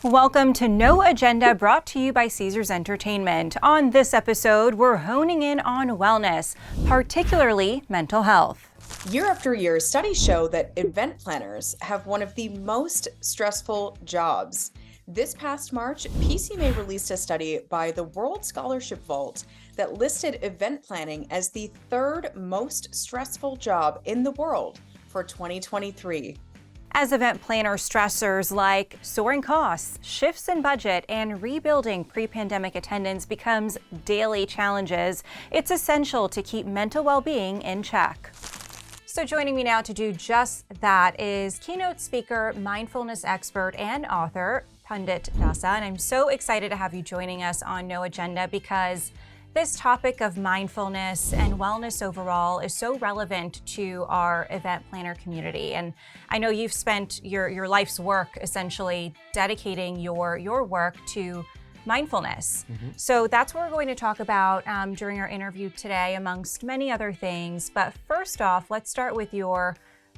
Welcome to No Agenda, brought to you by Caesars Entertainment. On this episode, we're honing in on wellness, particularly mental health. Year after year, studies show that event planners have one of the most stressful jobs. This past March, PCMA released a study by the World Scholarship Vault that listed event planning as the third most stressful job in the world for 2023. As event planner, stressors like soaring costs, shifts in budget, and rebuilding pre-pandemic attendance becomes daily challenges, it's essential to keep mental well-being in check. So joining me now to do just that is Keynote Speaker, Mindfulness Expert and Author, Pandit Dasa. And I'm so excited to have you joining us on No Agenda because this topic of mindfulness and wellness overall is so relevant to our event planner community. And I know you've spent your life's work essentially dedicating your work to mindfulness. So that's what we're going to talk about during our interview today, amongst many other things. But first off, let's start with your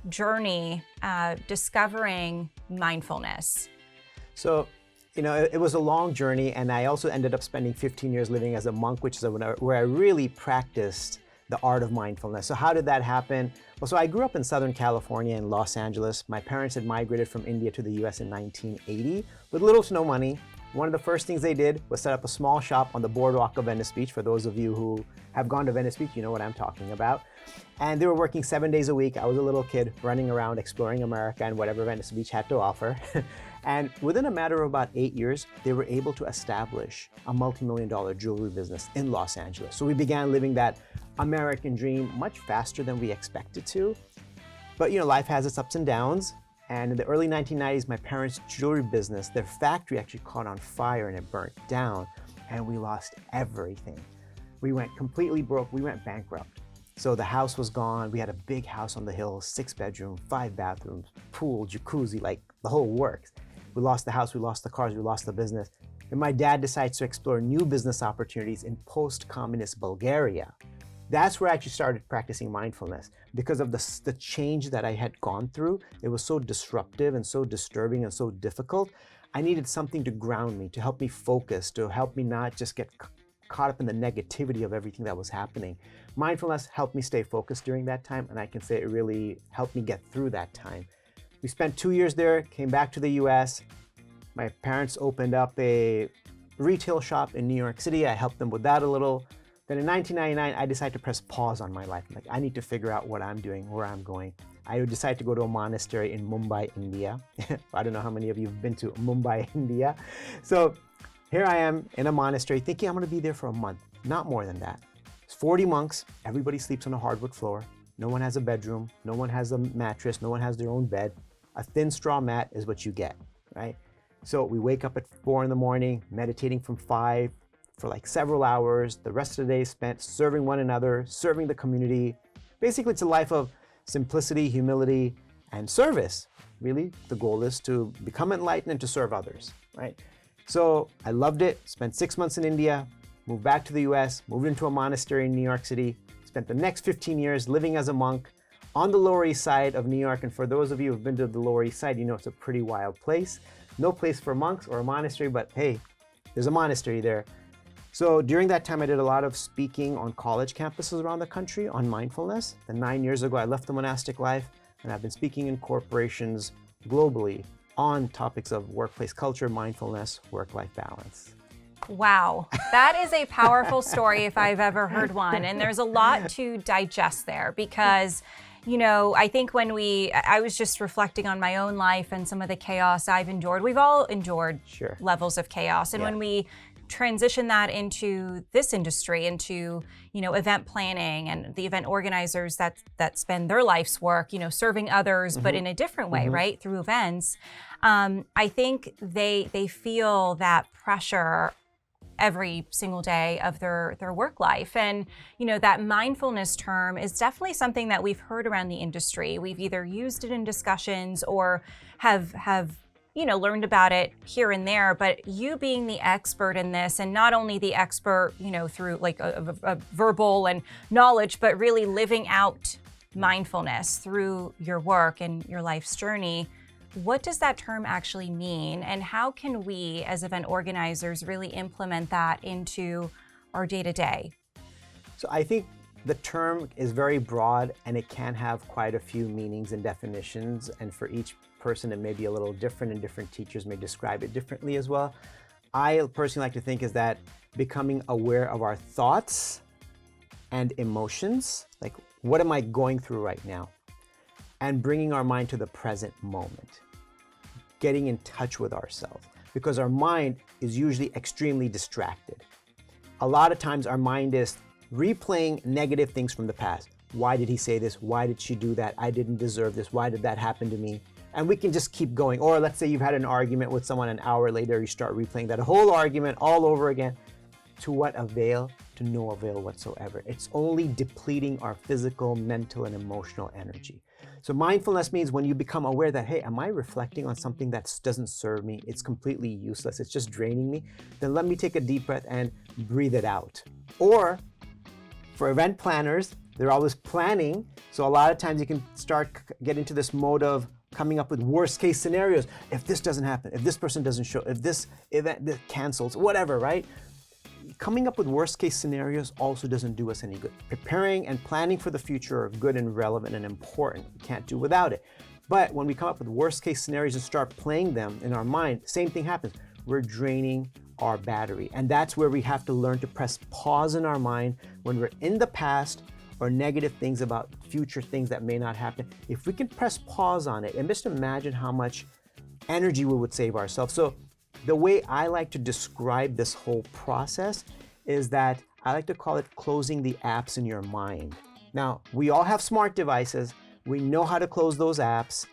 journey discovering mindfulness. So, it was a long journey, and I also ended up spending 15 years living as a monk, which is where I really practiced the art of mindfulness. So how did that happen? Well, so I grew up in Southern California in Los Angeles. My parents had migrated from India to the US in 1980 with little to no money. One of the first things they did was set up a small shop on the boardwalk of Venice Beach. For those of you who have gone to Venice Beach, you know what I'm talking about. And they were working 7 days a week. I was a little kid running around exploring America and whatever Venice Beach had to offer. And within a matter of about 8 years, they were able to establish a multi-million-dollar jewelry business in Los Angeles. So we began living that American dream much faster than we expected to. But life has its ups and downs. And in the early 1990s, my parents' jewelry business, their factory actually caught on fire and it burnt down. And we lost everything. We went completely broke. We went bankrupt. So the house was gone. We had a big house on the hill, 6 bedroom, 5 bathrooms, pool, jacuzzi, like the whole works. We lost the house, we lost the cars, we lost the business. And my dad decides to explore new business opportunities in post-communist Bulgaria. That's where I actually started practicing mindfulness because of the change that I had gone through. It was so disruptive and so disturbing and so difficult. I needed something to ground me, to help me focus, to help me not just get caught up in the negativity of everything that was happening. Mindfulness helped me stay focused during that time, and I can say it really helped me get through that time. We spent 2 years there, came back to the US. My parents opened up a retail shop in New York City. I helped them with that a little. Then in 1999, I decided to press pause on my life. I need to figure out what I'm doing, where I'm going. I decided to go to a monastery in Mumbai, India. I don't know how many of you have been to Mumbai, India. So here I am in a monastery thinking I'm going to be there for a month, not more than that. It's 40 monks. Everybody sleeps on a hardwood floor. No one has a bedroom. No one has a mattress. No one has their own bed. A thin straw mat is what you get, right? So we wake up at 4 in the morning, meditating from 5 for like several hours. The rest of the day is spent serving one another, serving the community. Basically, it's a life of simplicity, humility, and service. Really, the goal is to become enlightened and to serve others, right? So I loved it, spent 6 months in India, moved back to the US, moved into a monastery in New York City, spent the next 15 years living as a monk on the Lower East Side of New York. And for those of you who've been to the Lower East Side, it's a pretty wild place. No place for monks or a monastery, but hey, there's a monastery there. So during that time, I did a lot of speaking on college campuses around the country on mindfulness. Then 9 years ago, I left the monastic life, and I've been speaking in corporations globally on topics of workplace culture, mindfulness, work-life balance. Wow, that is a powerful story if I've ever heard one. And there's a lot to digest there because, I think I was just reflecting on my own life and some of the chaos I've endured. We've all endured levels of chaos. And when we transition that into this industry, into, event planning and the event organizers that spend their life's work, serving others, but in a different way, right? Through events. I think they feel that pressure every single day of their work life. And, that mindfulness term is definitely something that we've heard around the industry. We've either used it in discussions or have learned about it here and there, but you being the expert in this, and not only the expert, through like a verbal and knowledge, but really living out mindfulness through your work and your life's journey. What does that term actually mean, and how can we as event organizers really implement that into our day-to-day? So I think the term is very broad and it can have quite a few meanings and definitions, and for each person it may be a little different and different teachers may describe it differently as well. I personally like to think is that becoming aware of our thoughts and emotions, like what am I going through right now? And bringing our mind to the present moment, getting in touch with ourselves, because our mind is usually extremely distracted. A lot of times our mind is replaying negative things from the past. Why did he say this? Why did she do that? I didn't deserve this. Why did that happen to me? And we can just keep going. Or let's say you've had an argument with someone, an hour later, you start replaying that whole argument all over again. To what avail? To no avail whatsoever. It's only depleting our physical, mental, and emotional energy. So mindfulness means when you become aware that, hey, am I reflecting on something that doesn't serve me? It's completely useless. It's just draining me. Then let me take a deep breath and breathe it out. Or for event planners, they're always planning. So a lot of times you can get into this mode of coming up with worst case scenarios. If this doesn't happen, if this person doesn't show, if this event cancels, whatever, right? Coming up with worst case scenarios also doesn't do us any good. Preparing and planning for the future are good and relevant and important. We can't do without it. But when we come up with worst case scenarios and start playing them in our mind, same thing happens. We're draining our battery. And that's where we have to learn to press pause in our mind when we're in the past or negative things about future things that may not happen. If we can press pause on it and just imagine how much energy we would save ourselves. So the way I like to describe this whole process is that I like to call it closing the apps in your mind. Now, we all have smart devices. We know how to close those apps.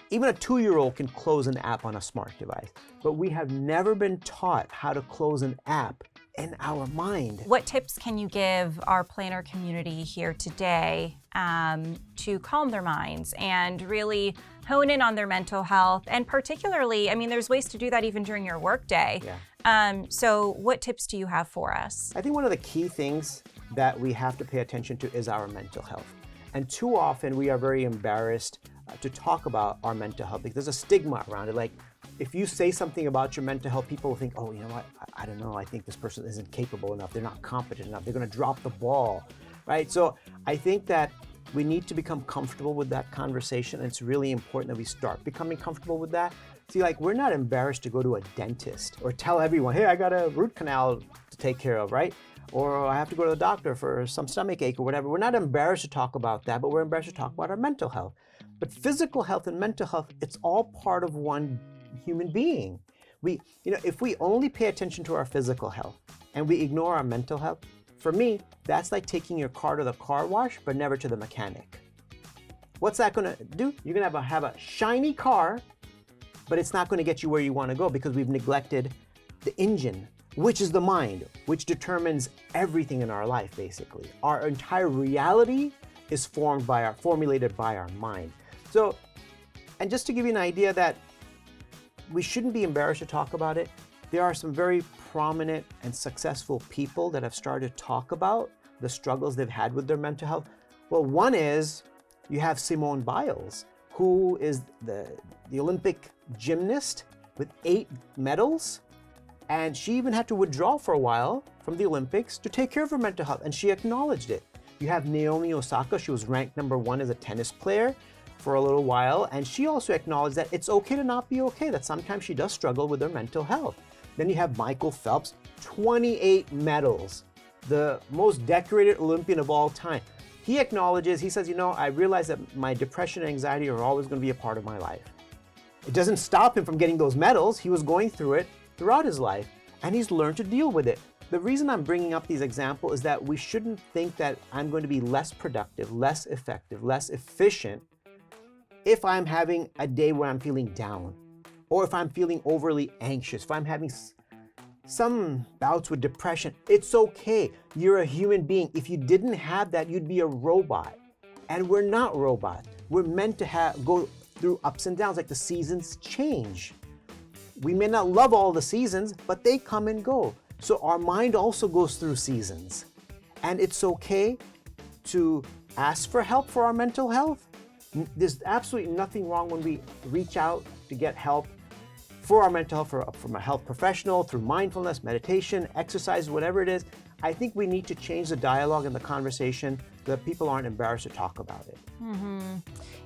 Even a 2-year-old can close an app on a smart device, but we have never been taught how to close an app in our mind. What tips can you give our planner community here today to calm their minds and really hone in on their mental health? And particularly, I mean, there's ways to do that even during your workday. Yeah. So what tips do you have for us? I think one of the key things that we have to pay attention to is our mental health. And too often we are very embarrassed to talk about our mental health because there's a stigma around it. Like, if you say something about your mental health, people will think, oh, you know what, I don't know, I think this person isn't capable enough, they're not competent enough, they're gonna drop the ball, right? So I think that we need to become comfortable with that conversation, and it's really important that we start becoming comfortable with that. See, like, we're not embarrassed to go to a dentist or tell everyone, hey, I got a root canal to take care of, right? Or I have to go to the doctor for some stomach ache or whatever. We're not embarrassed to talk about that, but we're embarrassed to talk about our mental health. But physical health and mental health, it's all part of one human being. If we only pay attention to our physical health and we ignore our mental health, for me, that's like taking your car to the car wash, but never to the mechanic. What's that gonna do? You're gonna have a shiny car, but it's not gonna get you where you wanna go because we've neglected the engine, which is the mind, which determines everything in our life, basically. Our entire reality is formulated by our mind. So, and just to give you an idea that we shouldn't be embarrassed to talk about it, there are some very prominent and successful people that have started to talk about the struggles they've had with their mental health. Well, one is, you have Simone Biles, who is the Olympic gymnast with 8 medals. And she even had to withdraw for a while from the Olympics to take care of her mental health, and she acknowledged it. You have Naomi Osaka, she was ranked #1 as a tennis player for a little while, and she also acknowledged that it's okay to not be okay, that sometimes she does struggle with her mental health. Then you have Michael Phelps, 28 medals, the most decorated Olympian of all time. He acknowledges, he says, I realize that my depression and anxiety are always going to be a part of my life. It doesn't stop him from getting those medals. He was going through it throughout his life, and he's learned to deal with it. The reason I'm bringing up these examples is that we shouldn't think that I'm going to be less productive, less effective, less efficient if I'm having a day where I'm feeling down, or if I'm feeling overly anxious, if I'm having some bouts with depression. It's okay. You're a human being. If you didn't have that, you'd be a robot. And we're not robots. We're meant to go through ups and downs, like the seasons change. We may not love all the seasons, but they come and go. So our mind also goes through seasons. And it's okay to ask for help for our mental health, There's absolutely nothing wrong when we reach out to get help for our mental health, from a health professional, through mindfulness, meditation, exercise, whatever it is. I think we need to change the dialogue and the conversation so that people aren't embarrassed to talk about it.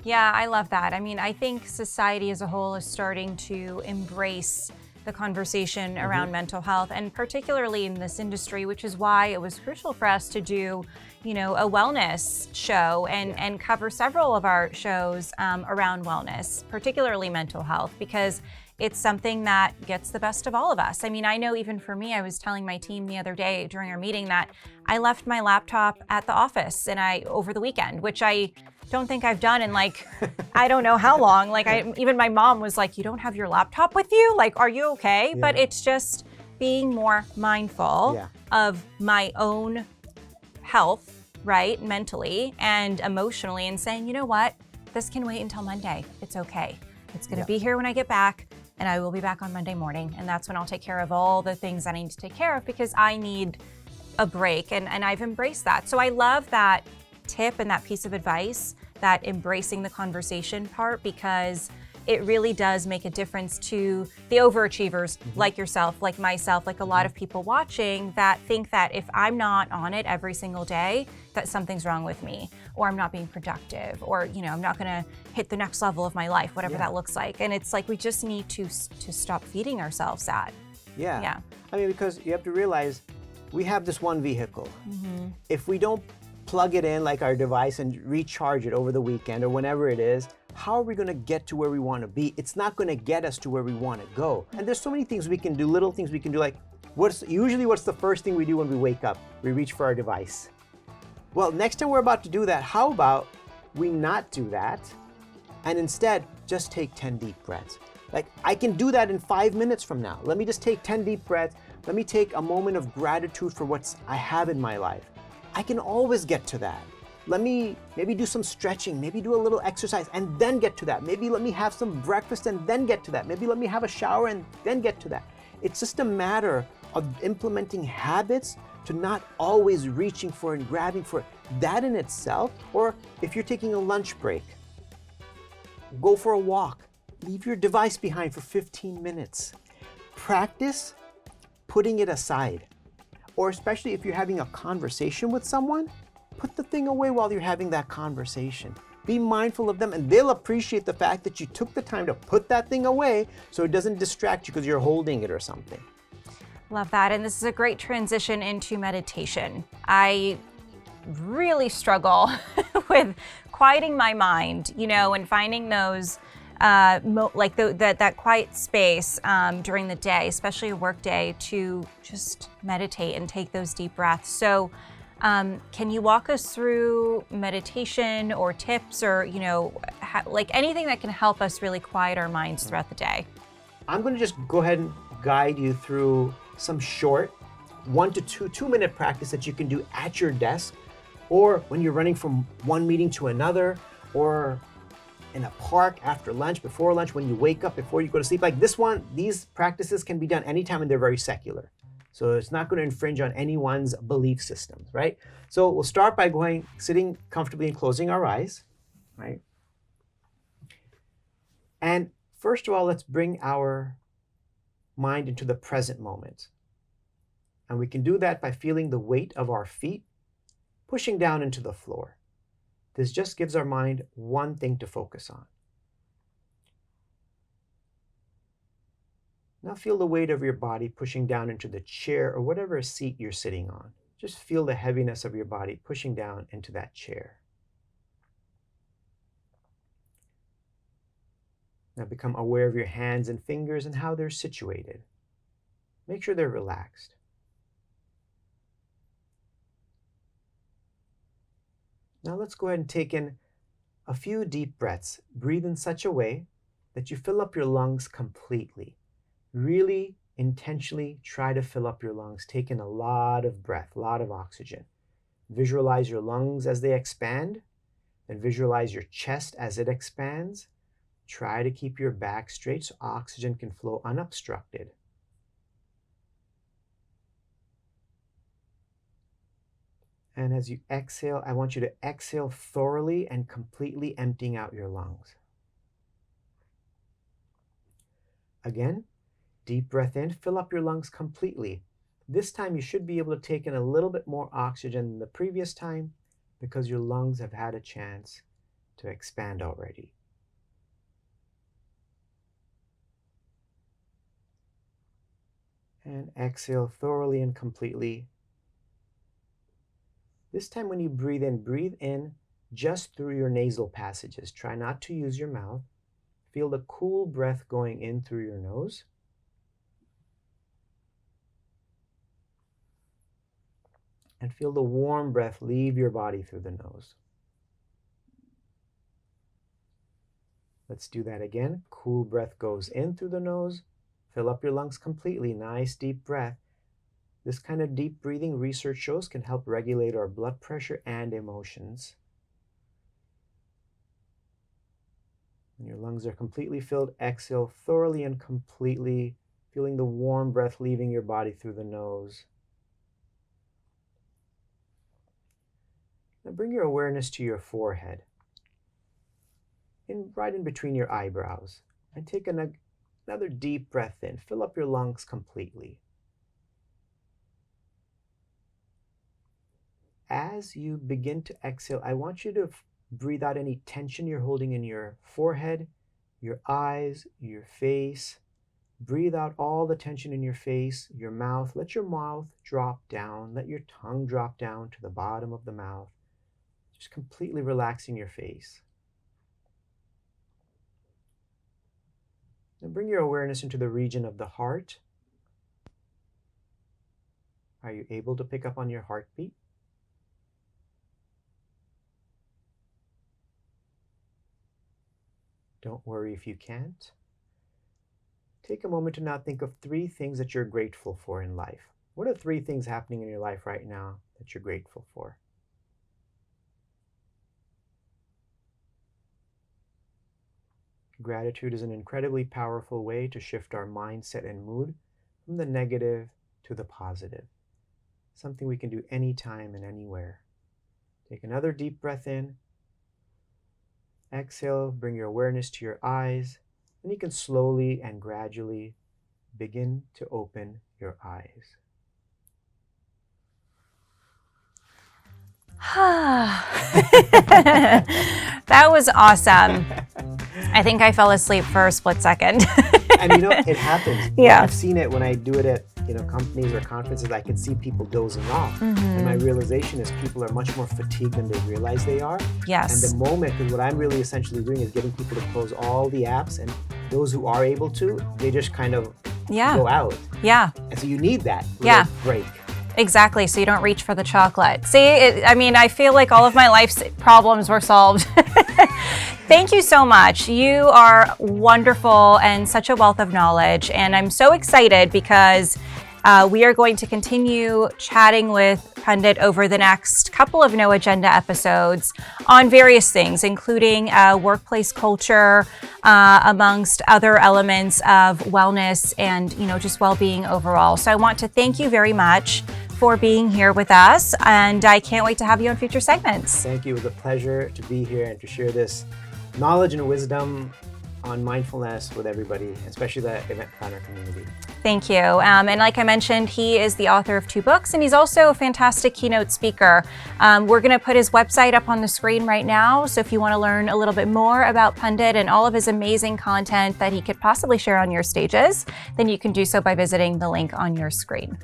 Yeah, I love that. I mean, I think society as a whole is starting to embrace the conversation around mental health, and particularly in this industry, which is why it was crucial for us to do, a wellness show and cover several of our shows around wellness, particularly mental health, because it's something that gets the best of all of us. I mean, I know even for me, I was telling my team the other day during our meeting that I left my laptop at the office over the weekend, which I don't think I've done in I don't know how long. Even my mom was like, "You don't have your laptop with you? Are you okay?" Yeah. But it's just being more mindful of my own health, right? Mentally and emotionally, and saying, you know what? This can wait until Monday. It's okay. It's going to be here when I get back, and I will be back on Monday morning. And that's when I'll take care of all the things I need to take care of, because I need a break. And I've embraced that. So I love that tip and that piece of advice, that embracing the conversation part, because it really does make a difference to the overachievers like yourself, like myself, like a lot of people watching that think that if I'm not on it every single day, that something's wrong with me, or I'm not being productive, or I'm not going to hit the next level of my life, whatever that looks like. And it's we just need to stop feeding ourselves that. Yeah. I mean, because you have to realize we have this one vehicle. If we don't plug it in like our device and recharge it over the weekend or whenever it is, how are we going to get to where we want to be? It's not going to get us to where we want to go. And there's so many things we can do, little things we can do, what's the first thing we do when we wake up? We reach for our device. Well, next time we're about to do that, how about we not do that and instead just take 10 deep breaths? I can do that in 5 minutes from now. Let me just take 10 deep breaths. Let me take a moment of gratitude for what I have in my life. I can always get to that. Let me maybe do some stretching, maybe do a little exercise and then get to that. Maybe let me have some breakfast and then get to that. Maybe let me have a shower and then get to that. It's just a matter of implementing habits to not always reaching for and grabbing for it. That in itself, or if you're taking a lunch break, go for a walk. Leave your device behind for 15 minutes. Practice putting it aside. Or especially if you're having a conversation with someone, put the thing away while you're having that conversation. Be mindful of them, and they'll appreciate the fact that you took the time to put that thing away so it doesn't distract you because you're holding it or something. Love that. And this is a great transition into meditation. I really struggle with quieting my mind, and finding those that quiet space during the day, especially a work day, to just meditate and take those deep breaths. So can you walk us through meditation or tips or, anything that can help us really quiet our minds throughout the day? I'm going to just go ahead and guide you through some short 1 to 2 minute practice that you can do at your desk, or when you're running from one meeting to another, or in a park after lunch, before lunch, when you wake up, before you go to sleep. These practices can be done anytime, and they're very secular. So it's not going to infringe on anyone's belief systems, right? So we'll start by sitting comfortably and closing our eyes, right? And first of all, let's bring our mind into the present moment. And we can do that by feeling the weight of our feet pushing down into the floor. This just gives our mind one thing to focus on. Now feel the weight of your body pushing down into the chair or whatever seat you're sitting on. Just feel the heaviness of your body pushing down into that chair. Now become aware of your hands and fingers and how they're situated. Make sure they're relaxed. Now let's go ahead and take in a few deep breaths. Breathe in such a way that you fill up your lungs completely. Really intentionally try to fill up your lungs. Take in a lot of breath, a lot of oxygen. Visualize your lungs as they expand, and visualize your chest as it expands. Try to keep your back straight so oxygen can flow unobstructed. And as you exhale, I want you to exhale thoroughly and completely emptying out your lungs. Again, deep breath in, fill up your lungs completely. This time you should be able to take in a little bit more oxygen than the previous time because your lungs have had a chance to expand already. And exhale thoroughly and completely. This time when you breathe in just through your nasal passages. Try not to use your mouth. Feel the cool breath going in through your nose. And feel the warm breath leave your body through the nose. Let's do that again. Cool breath goes in through the nose. Fill up your lungs completely. Nice deep breath. This kind of deep breathing, research shows, can help regulate our blood pressure and emotions. When your lungs are completely filled, exhale thoroughly and completely, feeling the warm breath leaving your body through the nose. Now bring your awareness to your forehead, right in between your eyebrows, and take another deep breath in. Fill up your lungs completely. As you begin to exhale, I want you to breathe out any tension you're holding in your forehead, your eyes, your face. Breathe out all the tension in your face, your mouth. Let your mouth drop down. Let your tongue drop down to the bottom of the mouth. Just completely relaxing your face. And bring your awareness into the region of the heart. Are you able to pick up on your heartbeat? Don't worry if you can't. Take a moment to now think of 3 things that you're grateful for in life. What are 3 things happening in your life right now that you're grateful for? Gratitude is an incredibly powerful way to shift our mindset and mood from the negative to the positive. Something we can do anytime and anywhere. Take another deep breath in. Exhale, bring your awareness to your eyes, and you can slowly and gradually begin to open your eyes. That was awesome. I think I fell asleep for a split second. And it happens. Yeah. I've seen it when I do it at companies or conferences. I can see people dozing off. And my realization is people are much more fatigued than they realize they are. Yes. And the moment, because what I'm really essentially doing is getting people to close all the apps, and those who are able to, they just kind of go out. Yeah. And so you need that break. Exactly, so you don't reach for the chocolate. See, I feel like all of my life's problems were solved. Thank you so much. You are wonderful and such a wealth of knowledge. And I'm so excited because we are going to continue chatting with Pandit over the next couple of No Agenda episodes on various things, including workplace culture, amongst other elements of wellness and, just well-being overall. So I want to thank you very much for being here with us, and I can't wait to have you on future segments. Thank you. It was a pleasure to be here and to share this knowledge and wisdom on mindfulness with everybody, especially the event planner community. Thank you. And like I mentioned, he is the author of 2 books, and he's also a fantastic keynote speaker. We're going to put his website up on the screen right now. So if you want to learn a little bit more about Pandit and all of his amazing content that he could possibly share on your stages, then you can do so by visiting the link on your screen.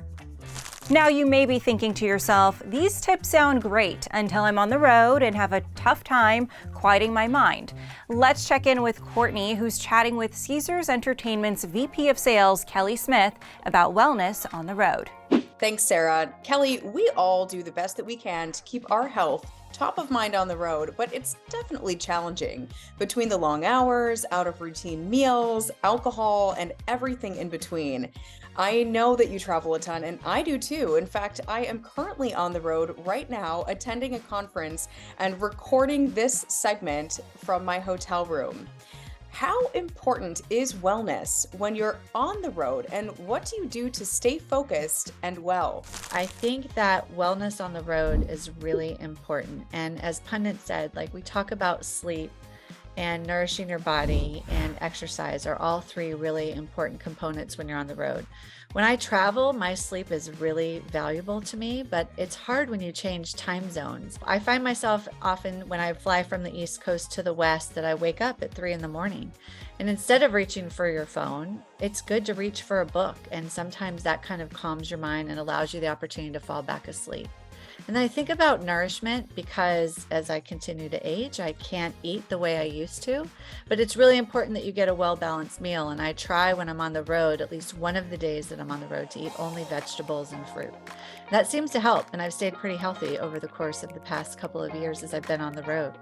Now you may be thinking to yourself, these tips sound great until I'm on the road and have a tough time quieting my mind. Let's check in with Courtney, who's chatting with Caesars Entertainment's VP of Sales, Kelly Smith, about wellness on the road. Thanks, Sarah. Kelly, we all do the best that we can to keep our health top of mind on the road, but it's definitely challenging. Between the long hours, out of routine meals, alcohol, and everything in between. I know that you travel a ton, and I do too. In fact, I am currently on the road right now attending a conference and recording this segment from my hotel room. How important is wellness when you're on the road, and what do you do to stay focused and well? I think that wellness on the road is really important. And as Pandit said, like, we talk about sleep and nourishing your body and exercise are all three really important components when you're on the road. When I travel, my sleep is really valuable to me, but it's hard when you change time zones. I find myself often when I fly from the East Coast to the West that I wake up at 3 in the morning. And instead of reaching for your phone, it's good to reach for a book. And sometimes that kind of calms your mind and allows you the opportunity to fall back asleep. And I think about nourishment because as I continue to age, I can't eat the way I used to, but it's really important that you get a well-balanced meal. And I try when I'm on the road, at least one of the days that I'm on the road, to eat only vegetables and fruit. That seems to help. And I've stayed pretty healthy over the course of the past couple of years as I've been on the road.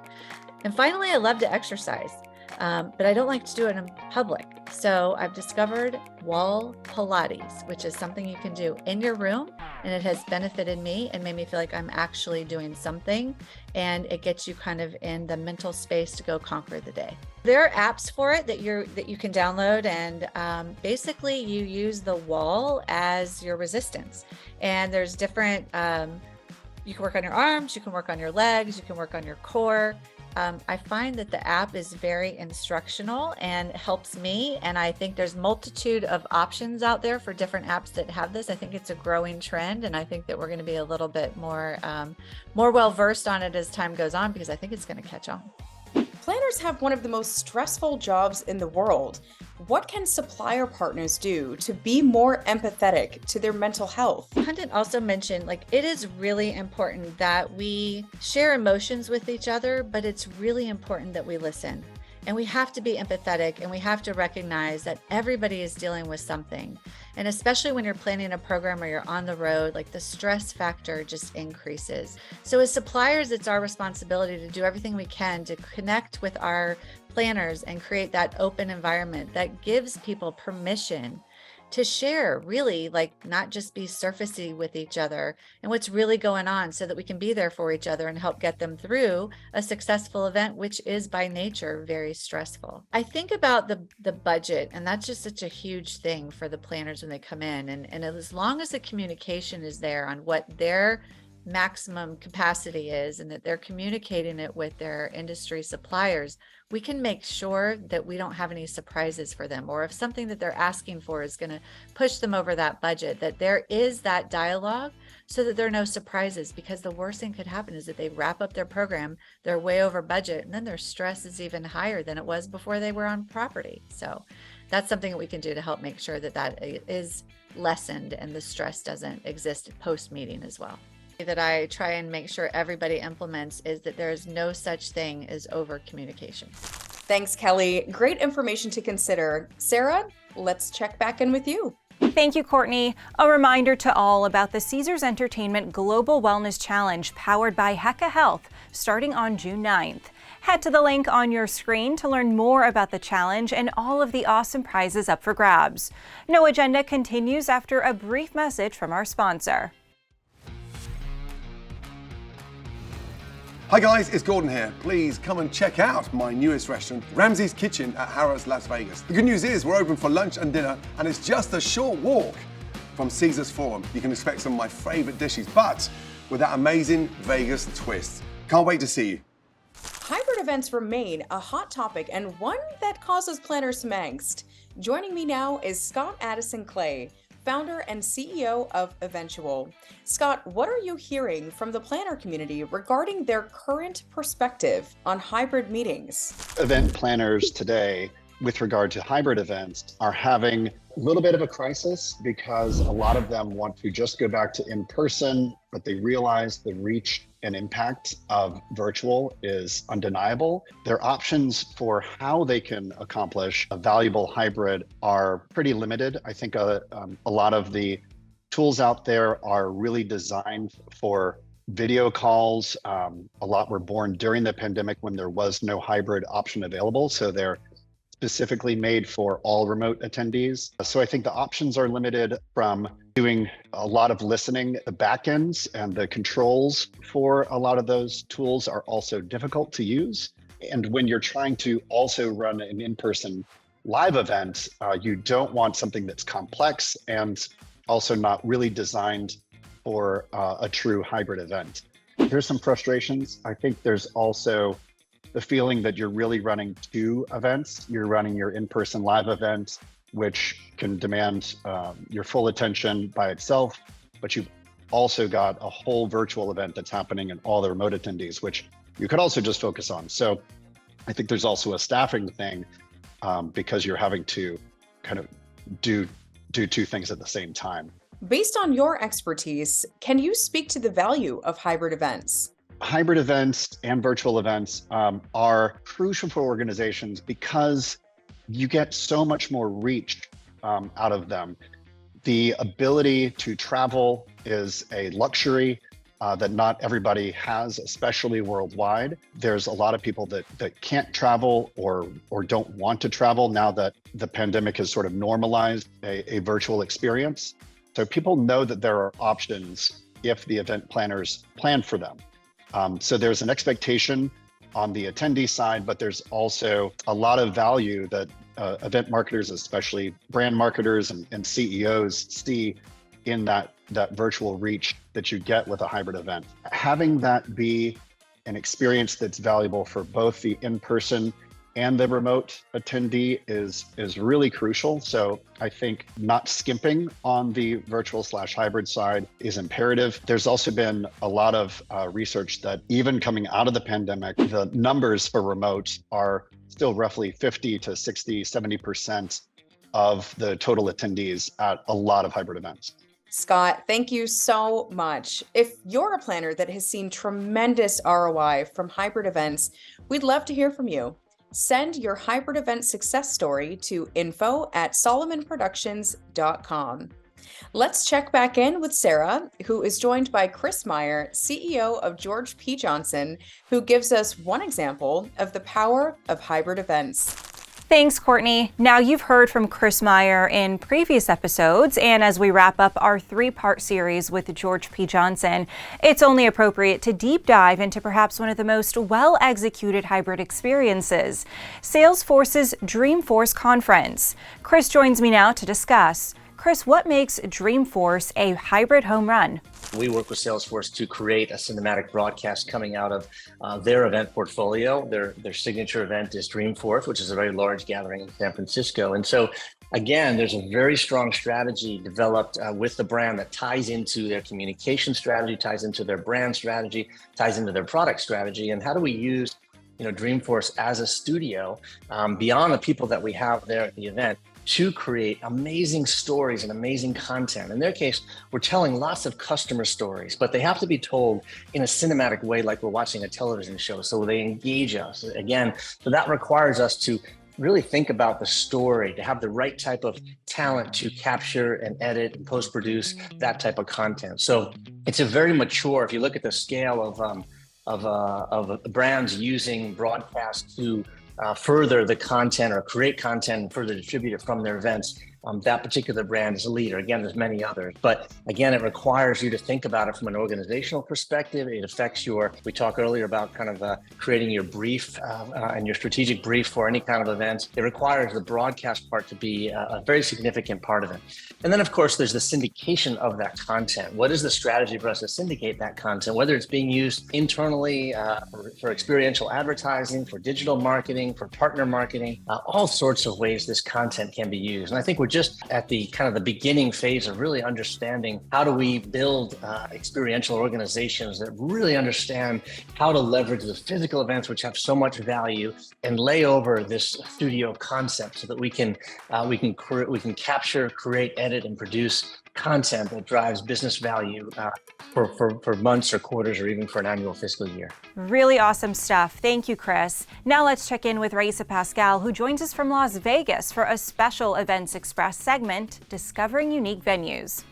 And finally, I love to exercise. But I don't like to do it in public. So I've discovered wall Pilates, which is something you can do in your room, and it has benefited me and made me feel like I'm actually doing something, and it gets you kind of in the mental space to go conquer the day. There are apps for it that you can download, and basically you use the wall as your resistance. And there's different, you can work on your arms, you can work on your legs, you can work on your core. I find that the app is very instructional and helps me. And I think there's multitude of options out there for different apps that have this. I think it's a growing trend. And I think that we're going to be a little bit more well-versed on it as time goes on, because I think it's going to catch on. Planners have one of the most stressful jobs in the world. What can supplier partners do to be more empathetic to their mental health? Pandit also mentioned, like, it is really important that we share emotions with each other, but it's really important that we listen. And we have to be empathetic, and we have to recognize that everybody is dealing with something. And especially when you're planning a program or you're on the road, like, the stress factor just increases. So as suppliers, it's our responsibility to do everything we can to connect with our planners and create that open environment that gives people permission to share, really, like, not just be surfacey with each other and what's really going on, so that we can be there for each other and help get them through a successful event, which is by nature very stressful. I think about the budget, and that's just such a huge thing for the planners when they come in. And as long as the communication is there on what their maximum capacity is, and that they're communicating it with their industry suppliers, we can make sure that we don't have any surprises for them, or if something that they're asking for is going to push them over that budget, that there is that dialogue so that there are no surprises. Because the worst thing could happen is that they wrap up their program, they're way over budget, and then their stress is even higher than it was before they were on property. So that's something that we can do to help make sure that that is lessened and the stress doesn't exist post-meeting as well. That I try and make sure everybody implements is that there is no such thing as over communication. Thanks, Kelly. Great information to consider. Sarah, let's check back in with you. Thank you, Courtney. A reminder to all about the Caesars Entertainment Global Wellness Challenge powered by Heka Health, starting on June 9th. Head to the link on your screen to learn more about the challenge and all of the awesome prizes up for grabs. No Agenda continues after a brief message from our sponsor. Hi guys, it's Gordon here. Please come and check out my newest restaurant, Ramsey's Kitchen at Harrah's, Las Vegas. The good news is we're open for lunch and dinner, and it's just a short walk from Caesars Forum. You can expect some of my favorite dishes, but with that amazing Vegas twist. Can't wait to see you. Hybrid events remain a hot topic, and one that causes planners some angst. Joining me now is Scott Addison Clay, founder and CEO of Eventual. Scott, what are you hearing from the planner community regarding their current perspective on hybrid meetings? Event planners today, with regard to hybrid events, are having a little bit of a crisis because a lot of them want to just go back to in-person, but they realize the reach and impact of virtual is undeniable. Their options for how they can accomplish a valuable hybrid are pretty limited. I think a lot of the tools out there are really designed for video calls. A lot were born during the pandemic when there was no hybrid option available. So they're specifically made for all remote attendees. So I think the options are limited from doing a lot of listening. The backends and the controls for a lot of those tools are also difficult to use. And when you're trying to also run an in-person live event, you don't want something that's complex and also not really designed for a true hybrid event. There's some frustrations. I think there's also the feeling that you're really running two events. You're running your in-person live event, which can demand your full attention by itself, but you've also got a whole virtual event that's happening and all the remote attendees, which you could also just focus on. So I think there's also a staffing thing because you're having to kind of do two things at the same time. Based on your expertise, can you speak to the value of hybrid events? Hybrid events and virtual events are crucial for organizations because you get so much more reach out of them. The ability to travel is a luxury that not everybody has, especially worldwide. There's a lot of people that can't travel or don't want to travel now that the pandemic has sort of normalized a virtual experience. So people know that there are options if the event planners plan for them. So there's an expectation on the attendee side, but there's also a lot of value that event marketers, especially brand marketers and CEOs, see in that virtual reach that you get with a hybrid event. Having that be an experience that's valuable for both the in-person and the remote attendee is really crucial. So I think not skimping on the virtual/hybrid side is imperative. There's also been a lot of research that even coming out of the pandemic, the numbers for remote are still roughly 50 to 60, 70% of the total attendees at a lot of hybrid events. Scott, thank you so much. If you're a planner that has seen tremendous ROI from hybrid events, we'd love to hear from you. Send your hybrid event success story to info@solimanproductions.com. Let's check back in with Sarah, who is joined by Chris Meyer, CEO of George P. Johnson, who gives us one example of the power of hybrid events. Thanks, Courtney. Now, you've heard from Chris Meyer in previous episodes, and as we wrap up our 3-part series with George P. Johnson, it's only appropriate to deep dive into perhaps one of the most well-executed hybrid experiences, Salesforce's Dreamforce conference. Chris joins me now to discuss. Chris, what makes Dreamforce a hybrid home run? We work with Salesforce to create a cinematic broadcast coming out of their event portfolio. Their signature event is Dreamforce, which is a very large gathering in San Francisco. And so, again, there's a very strong strategy developed with the brand that ties into their communication strategy, ties into their brand strategy, ties into their product strategy. And how do we use Dreamforce as a studio beyond the people that we have there at the event to create amazing stories and amazing content. In their case, we're telling lots of customer stories, but they have to be told in a cinematic way like we're watching a television show, so they engage us. Again, so that requires us to really think about the story, to have the right type of talent to capture and edit and post-produce that type of content. So it's a very mature, if you look at the scale of brands using broadcast to further the content or create content and further distribute it from their events, that particular brand is a leader. Again, there's many others, but again, it requires you to think about it from an organizational perspective. It affects we talked earlier about kind of creating your brief and your strategic brief for any kind of event. It requires the broadcast part to be a very significant part of it. And then of course, there's the syndication of that content. What is the strategy for us to syndicate that content, whether it's being used internally for experiential advertising, for digital marketing, for partner marketing, all sorts of ways this content can be used. And I think we're just at the kind of the beginning phase of really understanding how do we build experiential organizations that really understand how to leverage the physical events, which have so much value, and lay over this studio concept so that we can capture, create, edit, and produce content that drives business value for months or quarters or even for an annual fiscal year. Really awesome stuff. Thank you, Chris. Now let's check in with Raisa Pascal, who joins us from Las Vegas for a special Events Express segment, Discovering Unique Venues.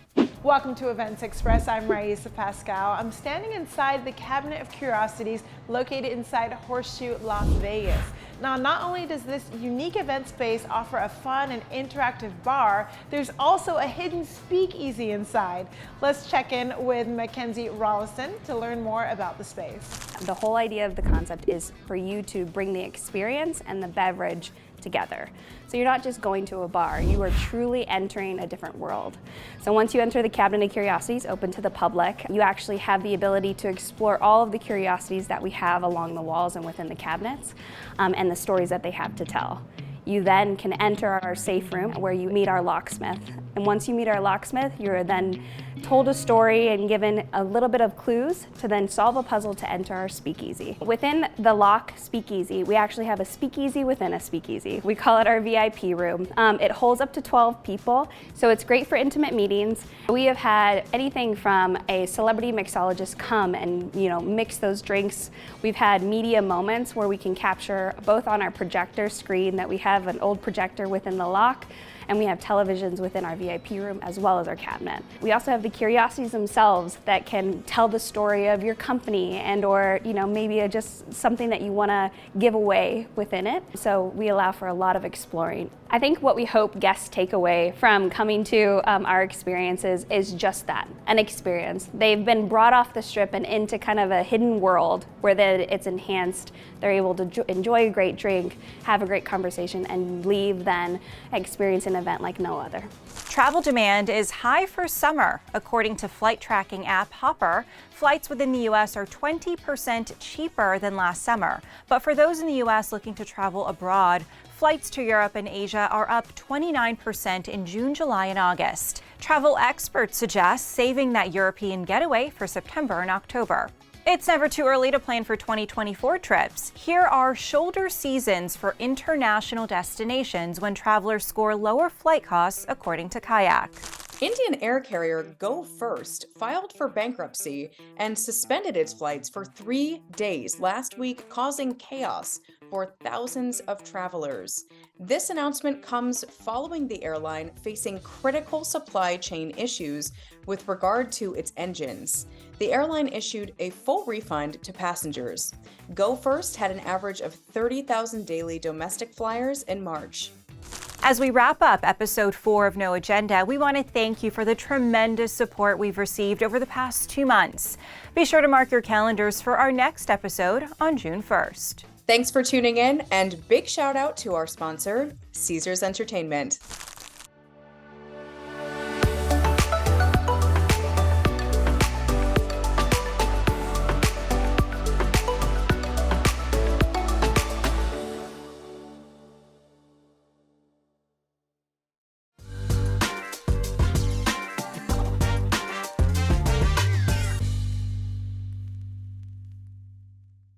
Welcome to Events Express. I'm Raisa Pascal. I'm standing inside the Cabinet of Curiosities located inside Horseshoe, Las Vegas. Now, not only does this unique event space offer a fun and interactive bar, there's also a hidden speakeasy inside. Let's check in with Mackenzie Rollison to learn more about the space. The whole idea of the concept is for you to bring the experience and the beverage together. So you're not just going to a bar, you are truly entering a different world. So once you enter the Cabinet of Curiosities, open to the public, you actually have the ability to explore all of the curiosities that we have along the walls and within the cabinets, and the stories that they have to tell. You then can enter our safe room where you meet our locksmith. And once you meet our locksmith, you're then told a story and given a little bit of clues to then solve a puzzle to enter our speakeasy. Within the lock speakeasy, we actually have a speakeasy within a speakeasy. We call it our VIP room. It holds up to 12 people, so it's great for intimate meetings. We have had anything from a celebrity mixologist come and mix those drinks. We've had media moments where we can capture both on our projector screen that we have an old projector within the lock, and we have televisions within our VIP room as well as our cabinet. We also have the curiosities themselves that can tell the story of your company and or maybe just something that you want to give away within it. So we allow for a lot of exploring. I think what we hope guests take away from coming to our experiences is just that, an experience. They've been brought off the strip and into kind of a hidden world where it's enhanced. They're able to enjoy a great drink, have a great conversation, and leave then experience an event like no other. Travel demand is high for summer. According to flight tracking app Hopper, flights within the U.S. are 20% cheaper than last summer. But for those in the U.S. looking to travel abroad, flights to Europe and Asia are up 29% in June, July, and August. Travel experts suggest saving that European getaway for September and October. It's never too early to plan for 2024 trips. Here are shoulder seasons for international destinations when travelers score lower flight costs, according to Kayak. Indian air carrier Go First filed for bankruptcy and suspended its flights for 3 days last week, causing chaos for thousands of travelers. This announcement comes following the airline facing critical supply chain issues with regard to its engines. The airline issued a full refund to passengers. Go First had an average of 30,000 daily domestic flyers in March. As we wrap up episode 4 of No Agenda, we want to thank you for the tremendous support we've received over the past 2 months. Be sure to mark your calendars for our next episode on June 1st. Thanks for tuning in, and big shout out to our sponsor, Caesars Entertainment.